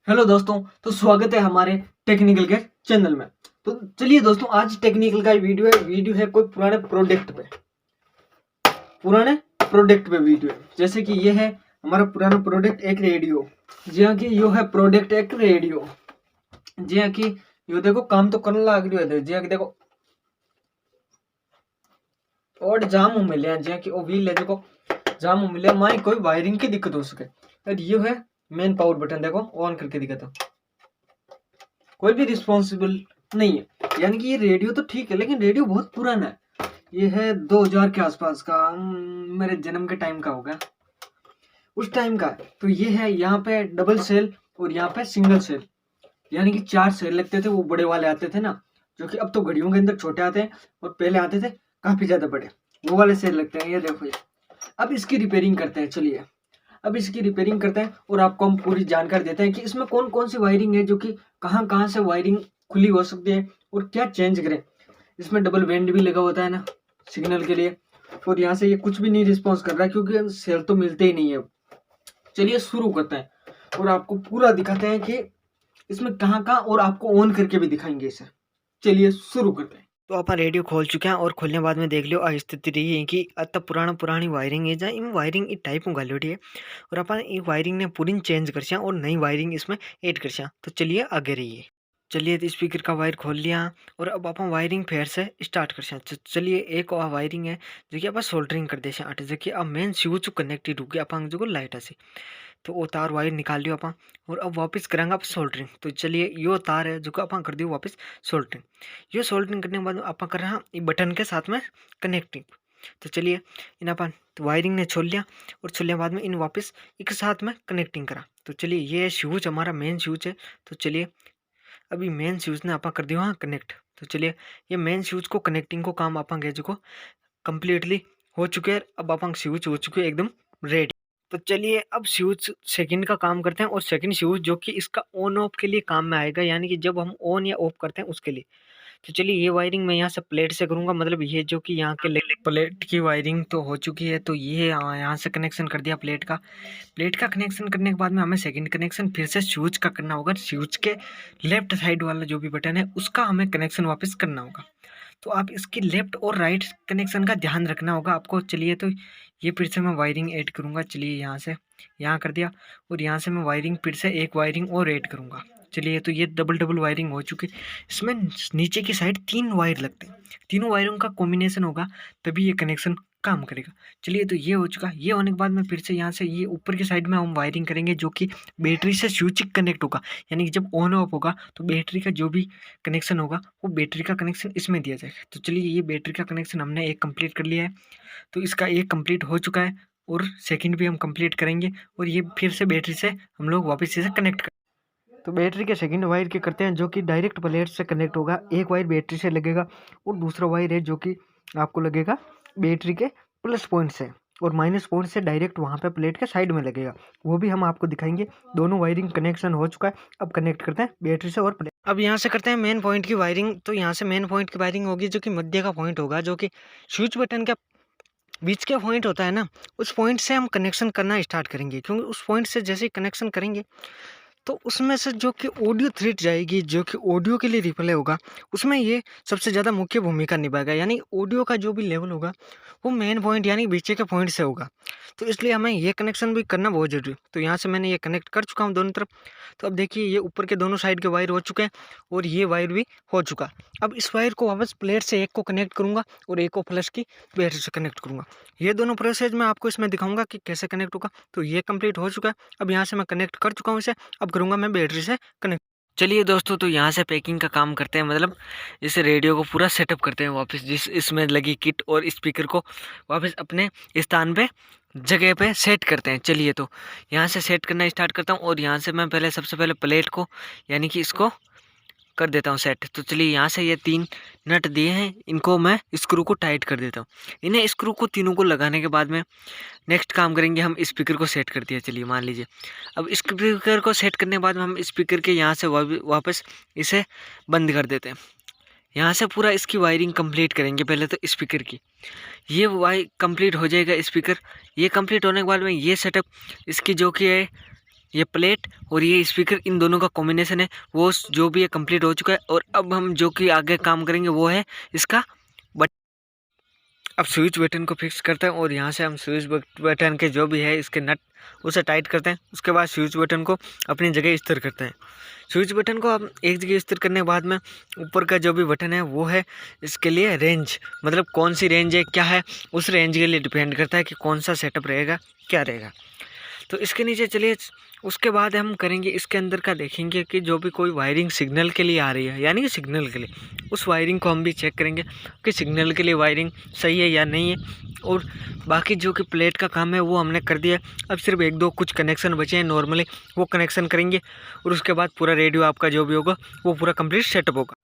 Hello दोस्तों, तो स्वागत है हमारे टेक्निकल के चैनल में। तो चलिए दोस्तों, आज टेक्निकल का वीडियो है कोई पुराने प्रोडक्ट पे वीडियो है। जैसे कि ये है हमारा पुराना प्रोडक्ट एक रेडियो। जी हाँ, कि यो है प्रोडक्ट एक रेडियो। जी हाँ, कि यो देखो काम तो करने लग रही है। जी हाँ, कि देखो और जाम मिले हैं। जी हाँ, कि ओ व्हील है, देखो जाम मिले माई कोई वायरिंग की दिक्कत हो सके। और ये है मेन पावर बटन, देखो ऑन करके दिखाता, कोई भी रिस्पॉन्सिबल नहीं है। यानी कि ये रेडियो तो ठीक है, लेकिन रेडियो बहुत पुराना है। ये है 2000 के आसपास का, मेरे जन्म के टाइम का होगा, उस टाइम का। तो ये है, यहाँ पे डबल सेल और यहाँ पे सिंगल सेल, यानी कि 4 सेल लगते थे। वो बड़े वाले आते थे ना, जो कि अब तो घड़ियों के अंदर छोटे आते हैं, और पहले आते थे काफी ज्यादा बड़े, वो वाले सेल लगते हैं। ये देखो, ये अब इसकी रिपेयरिंग करते हैं। चलिए अब इसकी रिपेयरिंग करते हैं और आपको हम पूरी जानकारी देते हैं कि इसमें कौन कौन सी वायरिंग है, जो कि कहाँ कहाँ से वायरिंग खुली हो सकती है और क्या चेंज करें। इसमें डबल बैंड भी लगा होता है ना सिग्नल के लिए, और यहाँ से ये कुछ भी नहीं रिस्पॉन्स कर रहा है, क्योंकि सेल तो मिलते ही नहीं है। चलिए शुरू करते हैं और आपको पूरा दिखाते हैं कि इसमें कहाँ कहाँ, और आपको ऑन करके भी दिखाएंगे इसे। चलिए शुरू करते हैं। तो अपन रेडियो खोल चुके हैं, और खोलने बाद में देख लियो आ स्थिति रही है कि अत पुरानी वायरिंग है, जहाँ इन वायरिंग ई टाइप में गालोड़ी है, और अपन ई वायरिंग ने पूरी चेंज कर और नई वायरिंग इसमें ऐड कर। तो चलिए आगे रहिए। चलिए तो स्पीकर का वायर खोल लिया, और अब अपन वायरिंग फिर से स्टार्ट कर। चलिए एक और वायरिंग है जो कि अपन सोल्डरिंग कर दे अट, जो कि अब मेन स्विच कनेक्टेड होगी अपन जो लाइट से। तो वो तार वायर निकाल लियो अपन, और अब वापस करेंगे आप सोल्डरिंग। तो चलिए यो तार है जो कि अपन कर दियो वापस सोल्डरिंग। ये सोल्डरिंग करने के बाद अपन कर रहा ये बटन के साथ में कनेक्टिंग। तो चलिए इन अपन तो वायरिंग ने छोड़ लिया, और छोड़ने बाद में इन वापस एक साथ में कनेक्टिंग करा। तो चलिए ये स्विच हमारा मेन स्विच है। तो चलिए अभी मेन स्विच ने अपन कर दिया हाँ कनेक्ट। तो चलिए ये मेन स्विच को कनेक्टिंग को काम अपन गए जो कंप्लीटली हो चुके हैं। अब अपन स्विच हो चुके हैं एकदम रेडी। तो चलिए अब स्विच सेकंड का काम करते हैं, और सेकंड स्विच जो कि इसका ऑन ऑफ के लिए काम में आएगा, यानी कि जब हम ऑन या ऑफ करते हैं उसके लिए। तो चलिए ये वायरिंग मैं यहाँ से प्लेट से करूँगा, मतलब ये जो कि यहाँ के प्लेट की वायरिंग तो हो चुकी है। तो ये यहाँ से कनेक्शन कर दिया प्लेट का। प्लेट का कनेक्शन करने के बाद में हमें सेकंड कनेक्शन फिर से स्विच का करना होगा। स्विच के लेफ्ट साइड वाला जो भी बटन है उसका हमें कनेक्शन वापस करना होगा। तो आप इसकी लेफ्ट और राइट कनेक्शन का ध्यान रखना होगा आपको। चलिए तो ये फिर से मैं वायरिंग ऐड करूँगा। चलिए यहाँ से यहाँ कर दिया, और यहाँ से मैं वायरिंग फिर से एक वायरिंग और ऐड करूँगा। चलिए तो ये डबल वायरिंग हो चुकी। इसमें नीचे की साइड 3 वायर लगते हैं, तीनों वायरों का कॉम्बिनेशन होगा तभी ये कनेक्शन काम करेगा। चलिए तो ये हो चुका। ये होने के बाद में फिर से यहाँ से ये ऊपर की साइड में हम वायरिंग करेंगे, जो कि बैटरी से स्विच कनेक्ट होगा, यानी कि जब ऑन ऑफ होगा तो बैटरी का जो भी कनेक्शन होगा वो बैटरी का कनेक्शन इसमें दिया जाएगा। तो चलिए ये बैटरी का कनेक्शन हमने एक कंप्लीट कर लिया है। तो इसका एक कंप्लीट हो चुका है, और सेकंड भी हम कंप्लीट करेंगे, और ये फिर से बैटरी से हम लोग वापस इसे कनेक्ट कर। तो बैटरी के सेकंड वायर के करते हैं, जो कि डायरेक्ट प्लेट से कनेक्ट होगा। एक वायर बैटरी से लगेगा, और दूसरा वायर है जो कि आपको लगेगा बैटरी के प्लस पॉइंट से, और माइनस पॉइंट से डायरेक्ट वहाँ पे प्लेट के साइड में लगेगा। वो भी हम आपको दिखाएंगे। दोनों वायरिंग कनेक्शन हो चुका है। अब कनेक्ट करते हैं बैटरी से और प्लेट। अब यहाँ से करते हैं मेन पॉइंट की वायरिंग। तो यहाँ से मेन पॉइंट की वायरिंग होगी, जो कि मध्य का पॉइंट होगा, जो कि स्विच बटन का बीच का पॉइंट होता है ना, उस पॉइंट से हम कनेक्शन करना स्टार्ट करेंगे। क्योंकि उस पॉइंट से जैसे ही कनेक्शन करेंगे तो उसमें से जो कि ऑडियो थ्रेड जाएगी, जो कि ऑडियो के लिए रिप्ले होगा, उसमें ये सबसे ज़्यादा मुख्य भूमिका निभाएगा। यानी ऑडियो का जो भी लेवल होगा वो मेन पॉइंट यानी बीच के पॉइंट से होगा। तो इसलिए हमें ये कनेक्शन भी करना बहुत ज़रूरी है। तो यहाँ से मैंने ये कनेक्ट कर चुका हूँ दोनों तरफ। तो अब देखिए ये ऊपर के दोनों साइड के वायर हो चुके हैं, और ये वायर भी हो चुका। अब इस वायर को वापस प्लेट से एक को कनेक्ट करूँगा, और एक को फ्लैश की बैटरी से कनेक्ट करूँगा। ये दोनों प्रोसेस मैं आपको इसमें दिखाऊंगा कि कैसे कनेक्ट होगा। तो ये कंप्लीट हो चुका है। अब यहाँ से मैं कनेक्ट कर चुका हूँ इसे। अब करूँगा मैं बैटरी से कनेक्ट। चलिए दोस्तों, तो यहाँ से पैकिंग का काम करते हैं, मतलब इस रेडियो को पूरा सेटअप करते हैं वापस, जिस इसमें लगी किट और स्पीकर को वापस अपने स्थान पे जगह पे सेट करते हैं। चलिए तो यहाँ से सेट करना स्टार्ट करता हूँ, और यहाँ से मैं पहले सबसे पहले प्लेट को यानी कि इसको कर देता हूँ सेट। तो चलिए यहाँ से ये 3 नट दिए हैं, इनको मैं स्क्रू को टाइट कर देता हूँ। इन्हें स्क्रू को तीनों को लगाने के बाद में नेक्स्ट काम करेंगे, हम स्पीकर को सेट कर दिया। चलिए मान लीजिए अब स्पीकर को सेट करने के बाद में हम स्पीकर के यहाँ से वापस इसे बंद कर देते हैं। यहाँ से पूरा इसकी वायरिंग कंप्लीट करेंगे पहले तो स्पीकर की। ये वायर कंप्लीट हो जाएगा स्पीकर। ये कंप्लीट होने के बाद में ये सेटअप इसकी जो कि है ये प्लेट और ये स्पीकर, इन दोनों का कॉम्बिनेशन है वो जो भी है कंप्लीट हो चुका है। और अब हम जो कि आगे काम करेंगे वो है इसका बट। अब स्विच बटन को फिक्स करते हैं और यहाँ से हम स्विच बटन के जो भी है इसके नट उसे टाइट करते हैं। उसके बाद स्विच बटन को अपनी जगह स्थिर करते हैं। स्विच बटन को हम एक जगह स्थिर करने के बाद में ऊपर का जो भी बटन है वो है इसके लिए रेंज, मतलब कौन सी रेंज है क्या है, उस रेंज के लिए डिपेंड करता है कि कौन सा सेटअप रहेगा क्या रहेगा। तो इसके नीचे चलिए, उसके बाद हम करेंगे इसके अंदर का, देखेंगे कि जो भी कोई वायरिंग सिग्नल के लिए आ रही है, यानी कि सिग्नल के लिए, उस वायरिंग को हम भी चेक करेंगे कि सिग्नल के लिए वायरिंग सही है या नहीं है। और बाकी जो कि प्लेट का काम है वो हमने कर दिया। अब सिर्फ एक दो कुछ कनेक्शन बचे हैं नॉर्मली, वो कनेक्शन करेंगे और उसके बाद पूरा रेडियो आपका जो भी होगा वो पूरा कंप्लीट सेटअप होगा।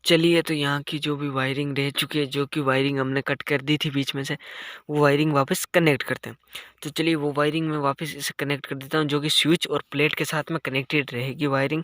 चलिए, तो यहाँ की जो भी वायरिंग रह चुकी है, जो कि वायरिंग हमने कट कर दी थी बीच में से, वो वायरिंग वापस कनेक्ट करते हैं। तो चलिए वो वायरिंग में वापस इसे कनेक्ट कर देता हूँ, जो कि स्विच और प्लेट के साथ में कनेक्टेड रहेगी वायरिंग,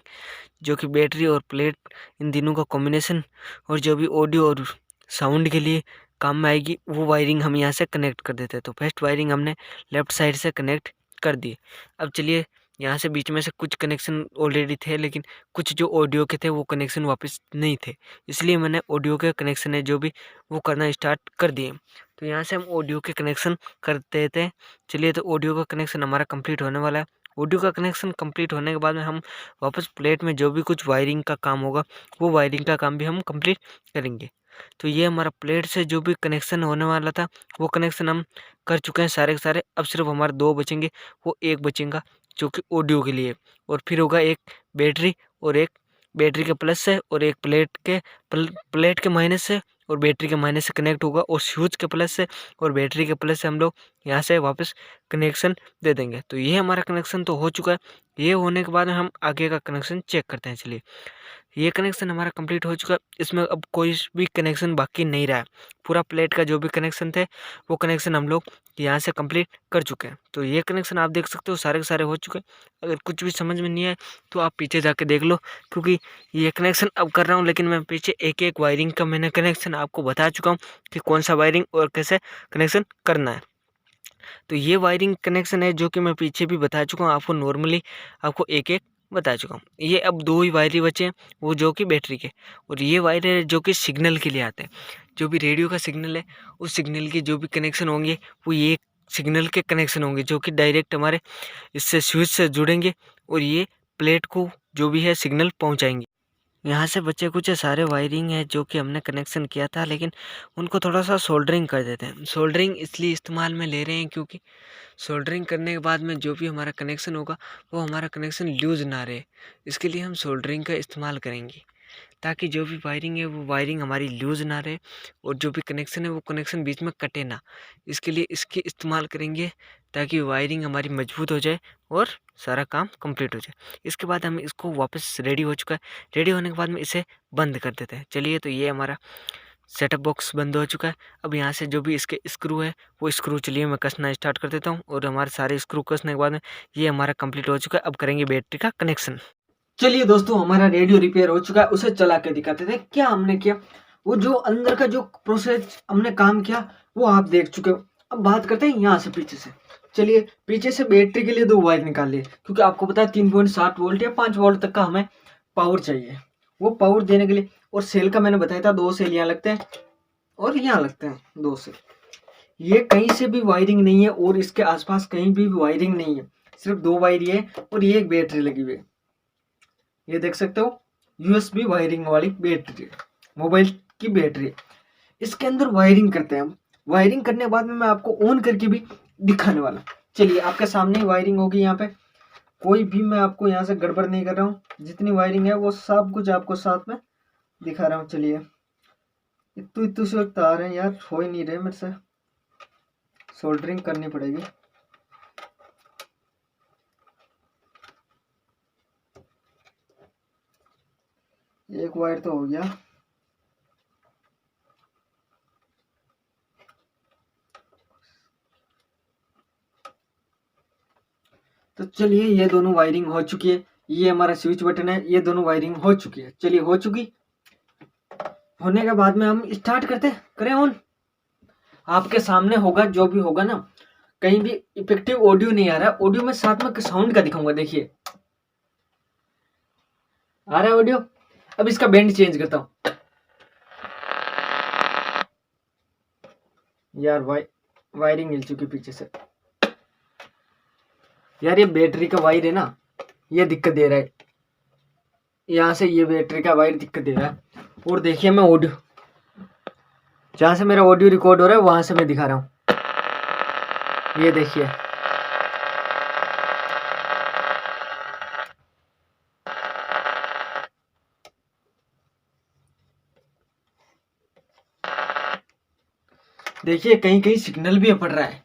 जो कि बैटरी और प्लेट इन तीनों का कॉम्बिनेशन और जो भी ऑडियो और साउंड के लिए काम में आएगी वो वायरिंग हम यहाँ से कनेक्ट कर देते हैं। तो फर्स्ट वायरिंग हमने लेफ्ट साइड से कनेक्ट कर दी। अब चलिए, यहाँ से बीच में से कुछ कनेक्शन ऑलरेडी थे, लेकिन कुछ जो ऑडियो के थे वो कनेक्शन वापस नहीं थे, इसलिए मैंने ऑडियो के कनेक्शन है जो भी वो करना स्टार्ट कर दिए। तो यहाँ से हम ऑडियो के कनेक्शन करते थे। चलिए, तो ऑडियो का कनेक्शन हमारा कंप्लीट होने वाला है। ऑडियो का कनेक्शन कंप्लीट होने के बाद में हम वापस प्लेट में जो भी कुछ वायरिंग का काम होगा वो वायरिंग का काम भी हम कंप्लीट करेंगे। तो ये हमारा प्लेट से जो भी कनेक्शन होने वाला था वो कनेक्शन हम कर चुके हैं सारे के सारे। अब सिर्फ हमारे दो बचेंगे, वो एक बचेगा जो कि ऑडियो के लिए, और फिर होगा एक बैटरी, और एक बैटरी के प्लस से और एक प्लेट के माइनस से और बैटरी के माइनस से कनेक्ट होगा, और स्विच के प्लस से और बैटरी के प्लस से हम लोग यहाँ से वापस कनेक्शन दे देंगे। तो ये हमारा कनेक्शन तो हो चुका है। ये होने के बाद हम आगे का कनेक्शन चेक करते हैं। चलिए, ये कनेक्शन हमारा कंप्लीट हो चुका है। इसमें अब कोई भी कनेक्शन बाकी नहीं रहा है। पूरा प्लेट का जो भी कनेक्शन थे वो कनेक्शन हम लोग यहाँ से कंप्लीट कर चुके हैं। तो ये कनेक्शन आप देख सकते हो सारे के सारे हो चुके हैं। अगर कुछ भी समझ में नहीं आए तो आप पीछे जाके देख लो, क्योंकि ये कनेक्शन अब कर रहा हूँ, लेकिन मैं पीछे एक एक वायरिंग का मैंने कनेक्शन आपको बता चुका हूँ कि कौन सा वायरिंग और कैसे कनेक्शन करना है। तो ये वायरिंग कनेक्शन है जो कि मैं पीछे भी बता चुका हूँ आपको, नॉर्मली आपको एक एक बता चुका हूँ। ये अब दो ही वायर बचे हैं, वो जो कि बैटरी के, और ये वायर है जो कि सिग्नल के लिए आते हैं। जो भी रेडियो का सिग्नल है उस सिग्नल के जो भी कनेक्शन होंगे वो ये सिग्नल के कनेक्शन होंगे, जो कि डायरेक्ट हमारे इससे स्विच से जुड़ेंगे और ये प्लेट को जो भी है सिग्नल पहुँचाएंगे। यहाँ से बच्चे कुछ सारे वायरिंग है जो कि हमने कनेक्शन किया था, लेकिन उनको थोड़ा सा सोल्डरिंग कर देते हैं। सोल्डरिंग इसलिए इस्तेमाल में ले रहे हैं क्योंकि सोल्डरिंग करने के बाद में जो भी हमारा कनेक्शन होगा वो हमारा कनेक्शन लूज ना रहे। इसके लिए हम सोल्डरिंग का इस्तेमाल करेंगे, ताकि जो भी वायरिंग है वो वायरिंग हमारी लूज ना रहे और जो भी कनेक्शन है वो कनेक्शन बीच में कटे ना। इसके लिए इसके इस्तेमाल करेंगे ताकि वायरिंग हमारी मजबूत हो जाए और सारा काम कंप्लीट हो जाए। इसके बाद हम इसको वापस रेडी हो चुका है। रेडी होने के बाद में इसे बंद कर देते हैं। चलिए, तो ये हमारा सेटअप बॉक्स बंद हो चुका है। अब यहाँ से जो भी इसके स्क्रू है वो स्क्रू चलिए मैं कसना स्टार्ट कर देता हूँ, और हमारे सारे स्क्रू कसने के बाद में ये हमारा कंप्लीट हो चुका है। अब करेंगे बैटरी का कनेक्शन। चलिए दोस्तों, हमारा रेडियो रिपेयर हो चुका है, उसे चला के दिखाते थे क्या हमने किया। वो जो अंदर का जो प्रोसेस हमने काम किया वो आप देख चुके हो। अब बात करते हैं यहाँ से पीछे से। चलिए, पीछे से बैटरी के लिए दो वायर निकाल लिए, क्योंकि आपको पता है 3.7 वोल्ट या 5 वोल्ट तक का हमें पावर चाहिए। वो पावर देने के लिए, और सेल का मैंने बताया था 2 सेल यहाँ लगते हैं और यहाँ लगते हैं 2 सेल। ये कहीं से भी वायरिंग नहीं है और इसके आसपास कहीं भी वायरिंग नहीं है, सिर्फ 2 वायर ये है और ये एक बैटरी लगी हुई है। ये देख सकते हो, यूएसबी वायरिंग वाली बैटरी, मोबाइल की बैटरी। इसके अंदर वायरिंग करते हैं हम। वायरिंग करने के बाद में मैं आपको ऑन करके भी दिखाने वाला। चलिए, आपके सामने ही वायरिंग होगी। यहाँ पे कोई भी मैं आपको यहाँ से गड़बड़ नहीं कर रहा हूँ, जितनी वायरिंग है वो सब कुछ आपको साथ में दिखा रहा हूँ। चलिए, इतू से तार है यार, हो ही नहीं रहे मेरे से, सोल्डरिंग करनी पड़ेगी। एक वायर तो हो गया। तो चलिए, ये दोनों वायरिंग हो चुकी है। ये हमारा स्विच बटन है, ये दोनों वायरिंग हो चुकी है। चलिए, हो चुकी होने के बाद में हम स्टार्ट करते करें ऑन। आपके सामने होगा जो भी होगा ना, कहीं भी इफेक्टिव ऑडियो नहीं आ रहा। ऑडियो में साथ में साउंड का दिखाऊंगा, देखिए आ रहा है ऑडियो। अब इसका बैंड चेंज करता हूँ। यार वायरिंग हिल चुकी पीछे से। यार ये बैटरी का वायर है ना, ये दिक्कत दे रहा है। यहाँ से ये बैटरी का वायर दिक्कत दे रहा है। और देखिए मैं ऑडियो, जहाँ से मेरा ऑडियो रिकॉर्ड हो रहा है वहां से मैं दिखा रहा हूँ। ये देखिए, देखिए कहीं कहीं सिग्नल भी अपड़ रहा है।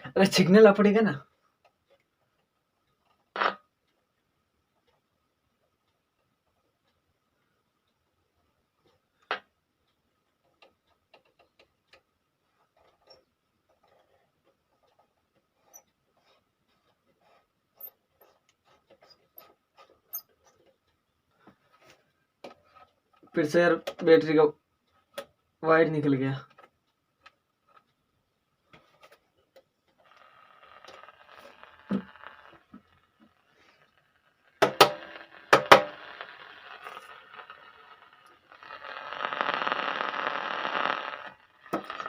अगर सिग्नल अपड़ेगा ना, फिर से यार बैटरी का वायर निकल गया।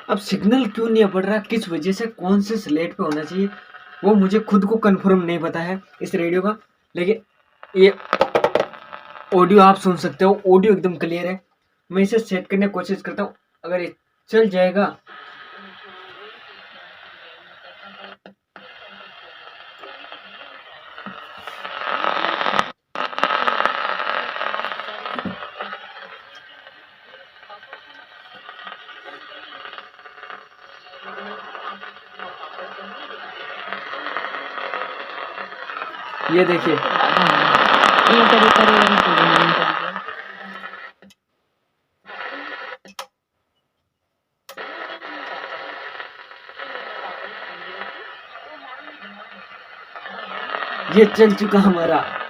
अब सिग्नल क्यों नहीं पड़ रहा, किस वजह से, कौन से स्लेट पे होना चाहिए, वो मुझे खुद को कंफर्म नहीं पता है इस रेडियो का। लेकिन ये ऑडियो आप सुन सकते हो, ऑडियो एकदम क्लियर है। मैं इसे सेट करने की कोशिश करता हूँ, अगर ये चल जाएगा। ये देखिए, ये चल चुका हमारा